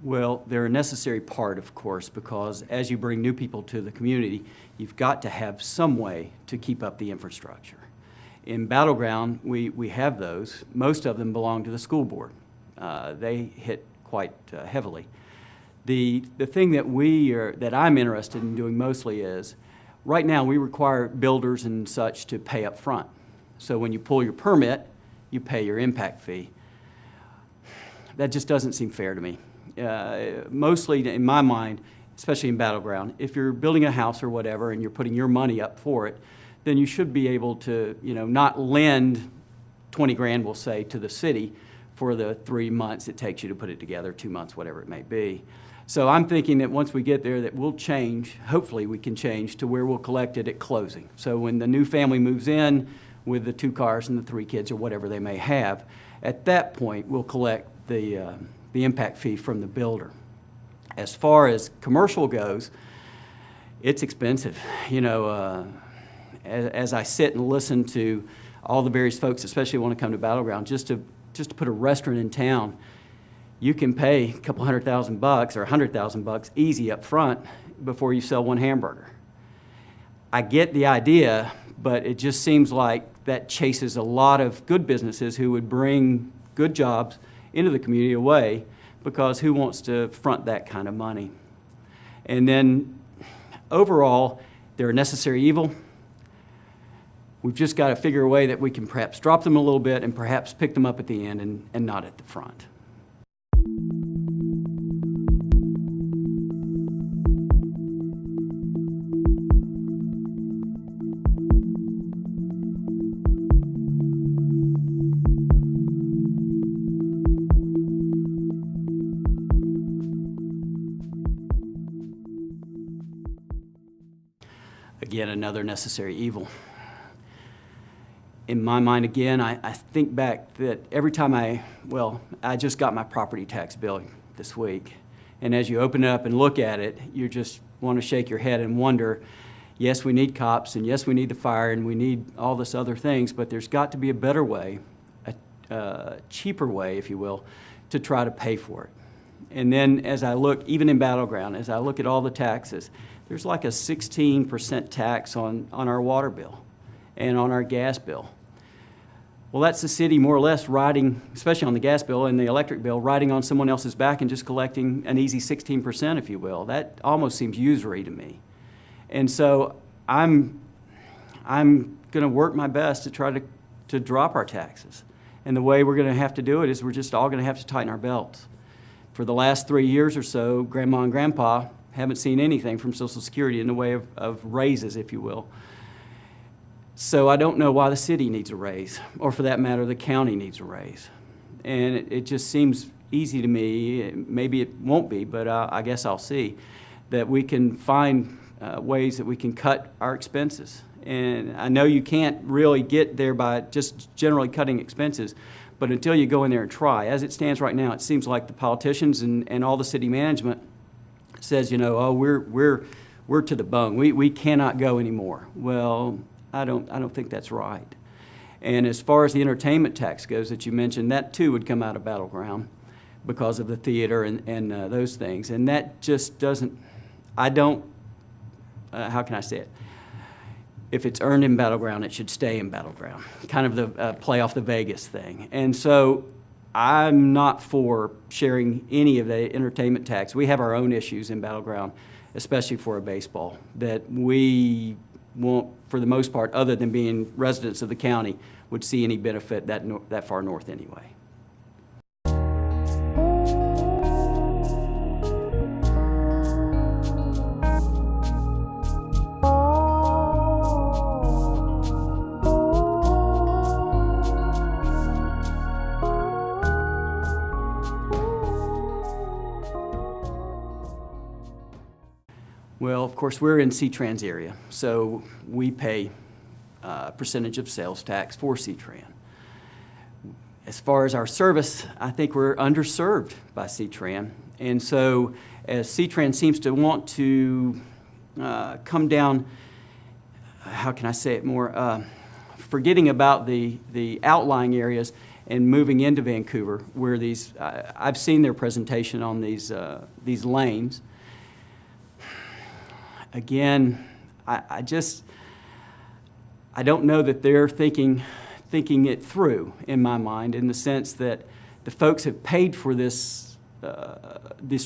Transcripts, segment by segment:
Well, they're a necessary part, of course, because as you bring new people to the community, you've got to have some way to keep up the infrastructure. In Battleground, we have those. Most of them belong to the school board. They hit quite heavily. The thing that I'm interested in doing mostly is, right now we require builders and such to pay up front. So when you pull your permit, you pay your impact fee. That just doesn't seem fair to me. Mostly in my mind, especially in Battleground, if you're building a house or whatever and you're putting your money up for it, then you should be able to, not lend 20 grand, we'll say, to the city for the 3 months it takes you to put it together, 2 months, whatever it may be. So I'm thinking that once we get there that we'll change, hopefully we can change to where we'll collect it at closing. So when the new family moves in with the 2 cars and the 3 kids or whatever they may have, at that point we'll collect the impact fee from the builder. As far as commercial goes, it's expensive. As I sit and listen to all the various folks, especially want to come to Battleground, just to put a restaurant in town, you can pay a couple $100,000 or $100,000 easy up front before you sell 1 hamburger. I get the idea, but it just seems like that chases a lot of good businesses who would bring good jobs into the community away, because who wants to front that kind of money? And then overall, they're a necessary evil. We've just got to figure a way that we can perhaps drop them a little bit and perhaps pick them up at the end and not at the front. Again, another necessary evil. In my mind, again, I think back that every time I just got my property tax bill this week, and as you open it up and look at it, you just want to shake your head and wonder, yes, we need cops, and yes, we need the fire, and we need all this other things, but there's got to be a better way, a cheaper way, if you will, to try to pay for it. And then as I look, even in Battleground, as I look at all the taxes, there's like a 16% tax on our water bill and on our gas bill. Well, that's the city more or less riding, especially on the gas bill and the electric bill, riding on someone else's back and just collecting an easy 16%, if you will. That almost seems usury to me. And so I'm going to work my best to try to drop our taxes. And the way we're going to have to do it is we're just all going to have to tighten our belts. For the last 3 years or so, Grandma and Grandpa haven't seen anything from Social Security in the way of raises, if you will. So I don't know why the city needs a raise, or for that matter, the county needs a raise. And it just seems easy to me, maybe it won't be, but I guess I'll see, that we can find ways that we can cut our expenses. And I know you can't really get there by just generally cutting expenses, but until you go in there and try. As it stands right now, it seems like the politicians and all the city management says, oh, we're to the bone. We cannot go anymore. Well, I don't think that's right. And as far as the entertainment tax goes that you mentioned, that too would come out of Battleground because of the theater and those things. And that just doesn't, how can I say it? If it's earned in Battleground, it should stay in Battleground. Kind of the play off the Vegas thing. And so I'm not for sharing any of the entertainment tax. We have our own issues in Battleground, especially for a baseball, that we won't, for the most part, other than being residents of the county, would see any benefit that far north anyway. Well, of course, we're in CTrans area, so we pay a percentage of sales tax for CTran. As far as our service, I think we're underserved by CTran. And so as CTran seems to want to come down, how can I say it more, forgetting about the outlying areas and moving into Vancouver, where these, I've seen their presentation on these lanes. Again, I don't know that they're thinking it through, in my mind, in the sense that the folks have paid for this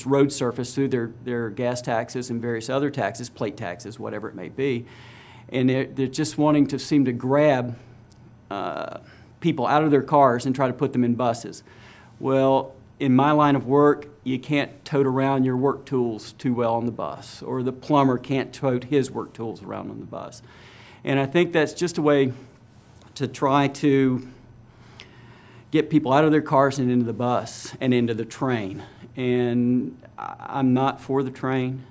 road surface through their gas taxes and various other taxes, plate taxes, whatever it may be, and they're just wanting to seem to grab people out of their cars and try to put them in buses. Well, in my line of work, you can't tote around your work tools too well on the bus, or the plumber can't tote his work tools around on the bus. And I think that's just a way to try to get people out of their cars and into the bus and into the train. And I'm not for the train.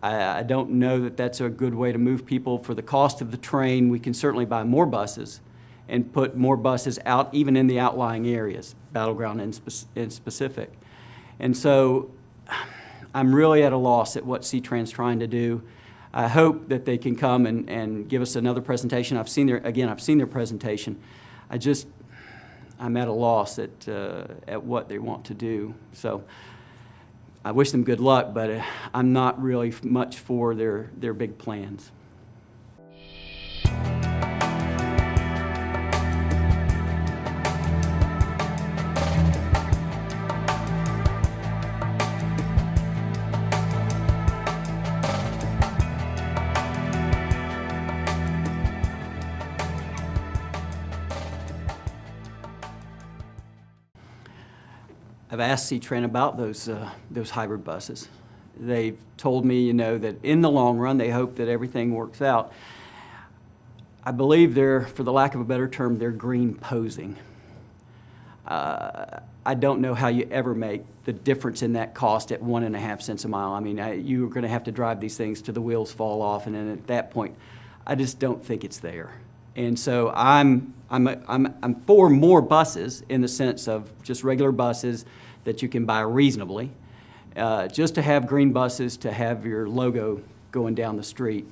I don't know that that's a good way to move people. For the cost of the train, we can certainly buy more buses and put more buses out, even in the outlying areas, Battleground in specific. And so I'm really at a loss at what CTrain's trying to do. I hope that they can come and give us another presentation. I've seen their presentation. I'm at a loss at what they want to do. So I wish them good luck, but I'm not really much for their big plans. I've asked CTrain about those hybrid buses. They've told me, that in the long run, they hope that everything works out. I believe for the lack of a better term, they're green posing. I don't know how you ever make the difference in that cost at 1.5 cents a mile. I mean, you're going to have to drive these things till the wheels fall off, and then at that point, I just don't think it's there. And so I'm for more buses in the sense of just regular buses that you can buy reasonably, just to have green buses to have your logo going down the street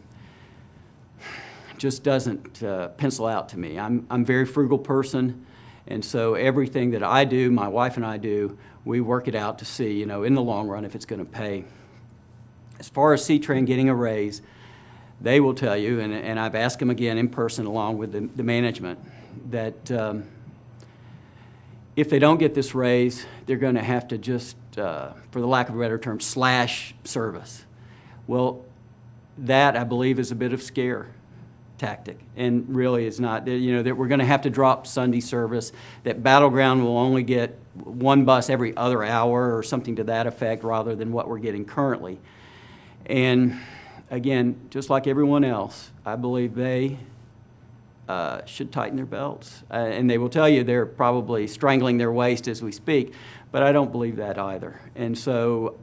just doesn't pencil out to me. I'm a very frugal person, and so everything that I do, my wife and I do, we work it out to see, in the long run, if it's going to pay. As far as CTrain getting a raise, they will tell you, and I've asked them again in person along with the management, that if they don't get this raise, they're going to have to just, for the lack of a better term, slash service. Well, that, I believe, is a bit of scare tactic, and really is not. That we're going to have to drop Sunday service, that Battleground will only get one bus every other hour or something to that effect rather than what we're getting currently. And again, just like everyone else, I believe they should tighten their belts. And they will tell you they're probably strangling their waist as we speak, but I don't believe that either. And so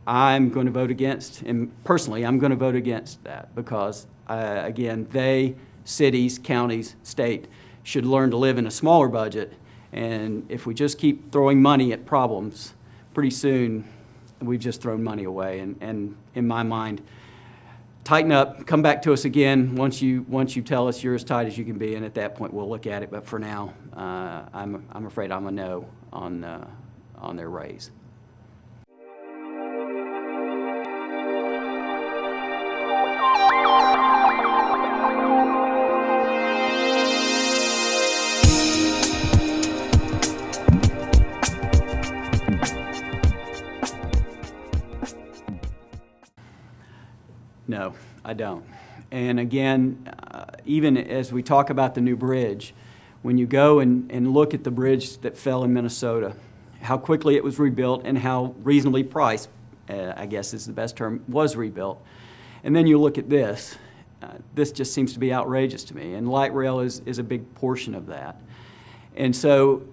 I'm going to vote against, and personally, I'm going to vote against that because, again, cities, counties, state, should learn to live in a smaller budget. And if we just keep throwing money at problems, pretty soon we've just thrown money away. And in my mind, tighten up, come back to us again once you tell us you're as tight as you can be, and at that point we'll look at it. But for now, I'm afraid I'm a no on their raise. No, I don't. And again, even as we talk about the new bridge, when you go and look at the bridge that fell in Minnesota, how quickly it was rebuilt and how reasonably priced, I guess is the best term, was rebuilt. And then you look at this. This just seems to be outrageous to me. And light rail is a big portion of that. And so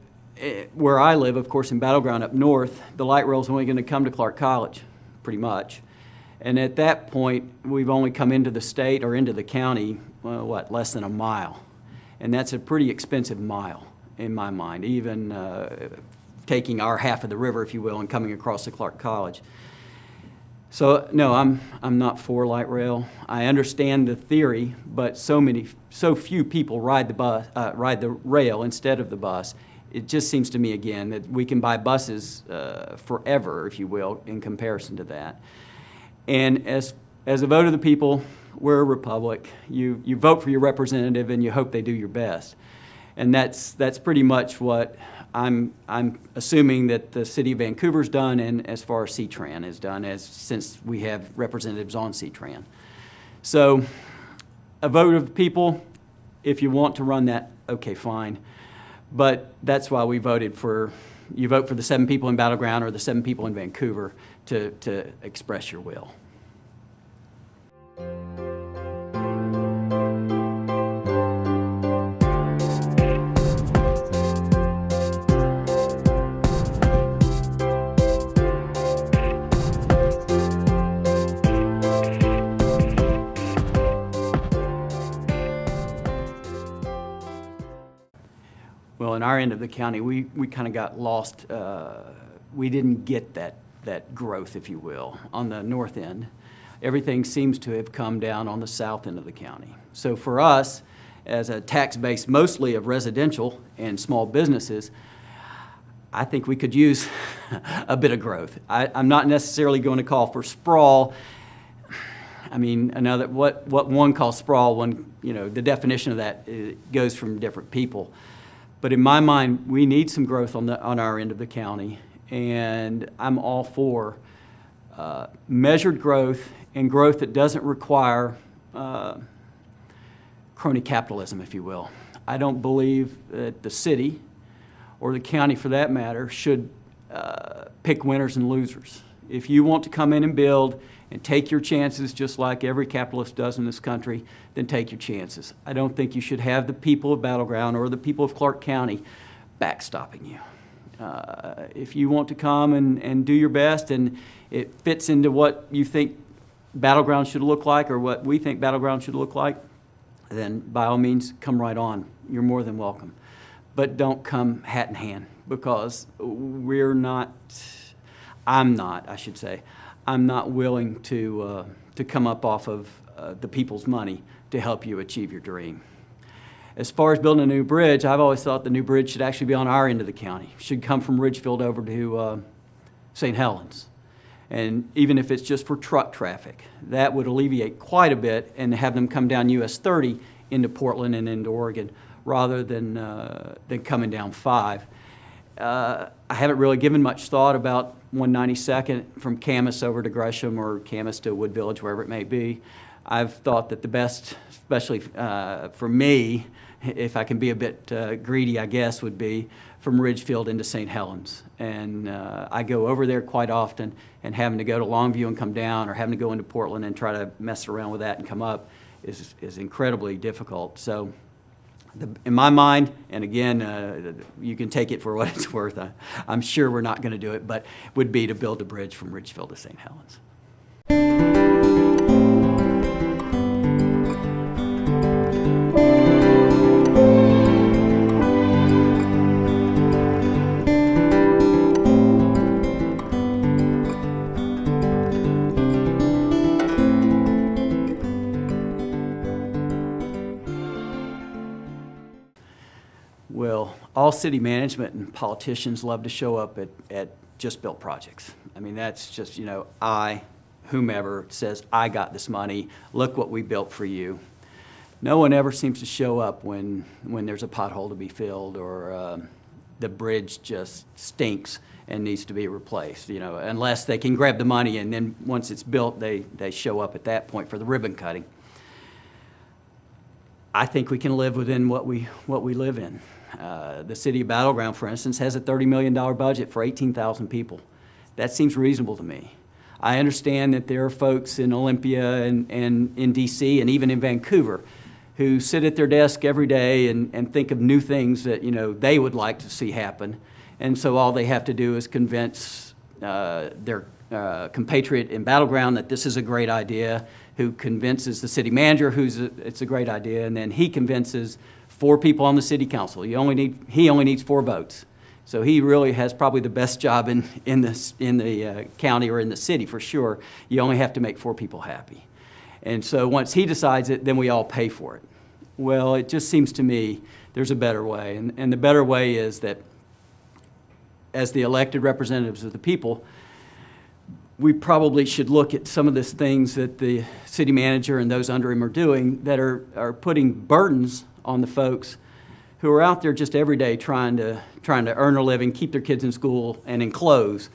where I live, of course, in Battleground up north, the light rail is only going to come to Clark College, pretty much. And at that point, we've only come into the state or into the county, less than a mile. And that's a pretty expensive mile in my mind, even taking our half of the river, if you will, and coming across to Clark College. So no, I'm not for light rail. I understand the theory, but so few people ride the rail instead of the bus. it just seems to me, again, that we can buy buses forever, if you will, in comparison to that. And as a vote of the people, we're a republic. You vote for your representative and you hope they do your best. And that's pretty much what I'm assuming that the City of Vancouver's done, and as far as CTran has done, since we have representatives on CTran. So a vote of the people, if you want to run that, okay, fine. But that's why we voted for, you vote for the 7 people in Battleground or the 7 people in Vancouver to express your will. Well, in our end of the county, we kind of got lost. We didn't get that growth, if you will, on the north end. Everything seems to have come down on the south end of the county. So for us, as a tax base mostly of residential and small businesses, I think we could use a bit of growth. I'm not necessarily going to call for sprawl. I mean, what one calls sprawl, the definition of that goes from different people. But in my mind, we need some growth on our end of the county, and I'm all for measured growth and growth that doesn't require crony capitalism, if you will. I don't believe that the city, or the county for that matter, should pick winners and losers. If you want to come in and build and take your chances just like every capitalist does in this country, then take your chances. I don't think you should have the people of Battleground or the people of Clark County backstopping you. If you want to come and do your best and it fits into what you think Battleground should look like or what we think Battleground should look like, then by all means, come right on. You're more than welcome. But don't come hat in hand, because I'm not willing to come up off of the people's money to help you achieve your dream. As far as building a new bridge, I've always thought the new bridge should actually be on our end of the county. It should come from Ridgefield over to St. Helens. And even if it's just for truck traffic, that would alleviate quite a bit, and have them come down US 30 into Portland and into Oregon rather than coming down 5. I haven't really given much thought about 192nd from Camas over to Gresham or Camas to Wood Village, wherever it may be. I've thought that the best, especially for me, if I can be a bit greedy, I guess, would be from Ridgefield into St. Helens. And I go over there quite often, and having to go to Longview and come down, or having to go into Portland and try to mess around with that and come up is incredibly difficult. So in my mind, and again, you can take it for what it's worth, I'm sure we're not going to do it, but would be to build a bridge from Ridgefield to St. Helens. Well, all city management and politicians love to show up at just built projects. I mean, that's just, whomever says, I got this money, look what we built for you. No one ever seems to show up when there's a pothole to be filled, or the bridge just stinks and needs to be replaced, unless they can grab the money, and then once it's built, they show up at that point for the ribbon cutting. I think we can live within what we live in. The city of Battleground, for instance, has a $30 million budget for 18,000 people. That seems reasonable to me. I understand that there are folks in Olympia and in DC and even in Vancouver who sit at their desk every day and think of new things that they would like to see happen. And so all they have to do is convince their compatriot in Battleground that this is a great idea, who convinces the city manager it's a great idea, and then he convinces 4 people on the city council. He only needs 4 votes. So he really has probably the best job in the county or in the city for sure. You only have to make 4 people happy. And so once he decides it, then we all pay for it. Well, it just seems to me there's a better way. And the better way is that as the elected representatives of the people, we probably should look at some of these things that the city manager and those under him are doing that are putting burdens on the folks who are out there just every day trying to earn a living, keep their kids in school, and in clothes.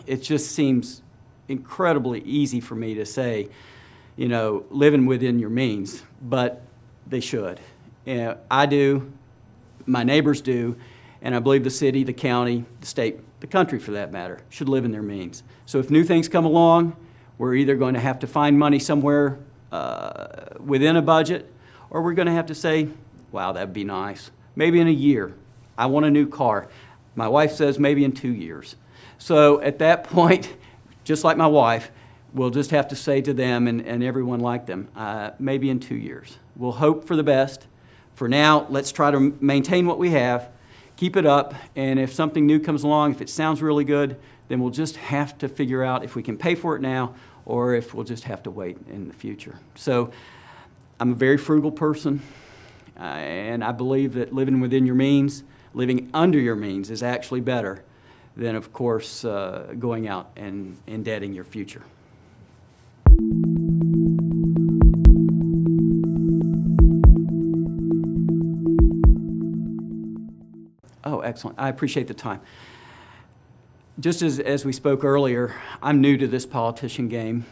It just seems incredibly easy for me to say, you know, living within your means, but they should. I do, my neighbors do, and I believe the city, the county, the state, the country for that matter, should live in their means. So if new things come along, we're either going to have to find money somewhere within a budget, or we're going to have to say, wow, that'd be nice. Maybe in a year, I want a new car. My wife says maybe in 2 years. So at that point, just like my wife, we'll just have to say to them and everyone like them, maybe in 2 years. We'll hope for the best. For now, let's try to maintain what we have, keep it up, and if something new comes along, if it sounds really good, then we'll just have to figure out if we can pay for it now or if we'll just have to wait in the future. So I'm a very frugal person, and I believe that living within your means, living under your means is actually better than, of course, going out and indebting your future. Oh, excellent. I appreciate the time. Just as we spoke earlier, I'm new to this politician game.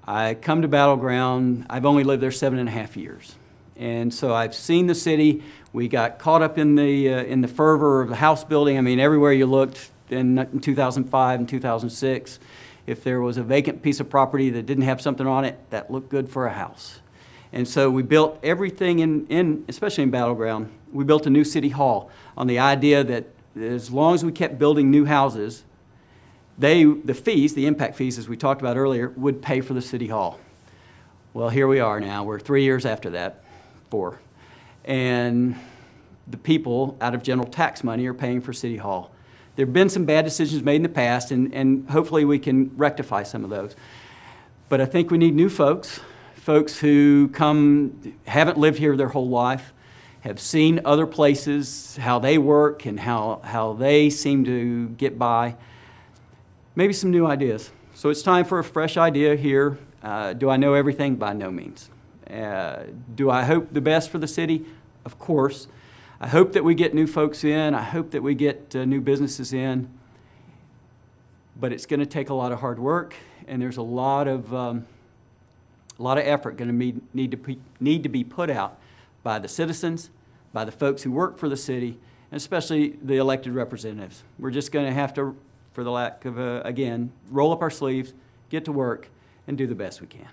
I come to Battleground, I've only lived there 7.5 years. And so I've seen the city. We got caught up in the fervor of the house building. I mean, everywhere you looked in 2005 and 2006, if there was a vacant piece of property that didn't have something on it, that looked good for a house. And so we built everything especially in Battleground, we built a new city hall on the idea that as long as we kept building new houses, the fees, the impact fees, as we talked about earlier, would pay for the city hall. Well, here we are now. We're 3 years after that, 4. And the people, out of general tax money, are paying for city hall. There have been some bad decisions made in the past, and hopefully we can rectify some of those. But I think we need new folks who haven't lived here their whole life, have seen other places, how they work and how they seem to get by. Maybe some new ideas. So it's time for a fresh idea here. Do I know everything? By no means. Do I hope the best for the city? Of course. I hope that we get new folks in. I hope that we get new businesses in. But it's going to take a lot of hard work, and there's a lot of effort going to need to be put out by the citizens, by the folks who work for the city, and especially the elected representatives. We're just going to have to, for the lack of again, roll up our sleeves, get to work, and do the best we can.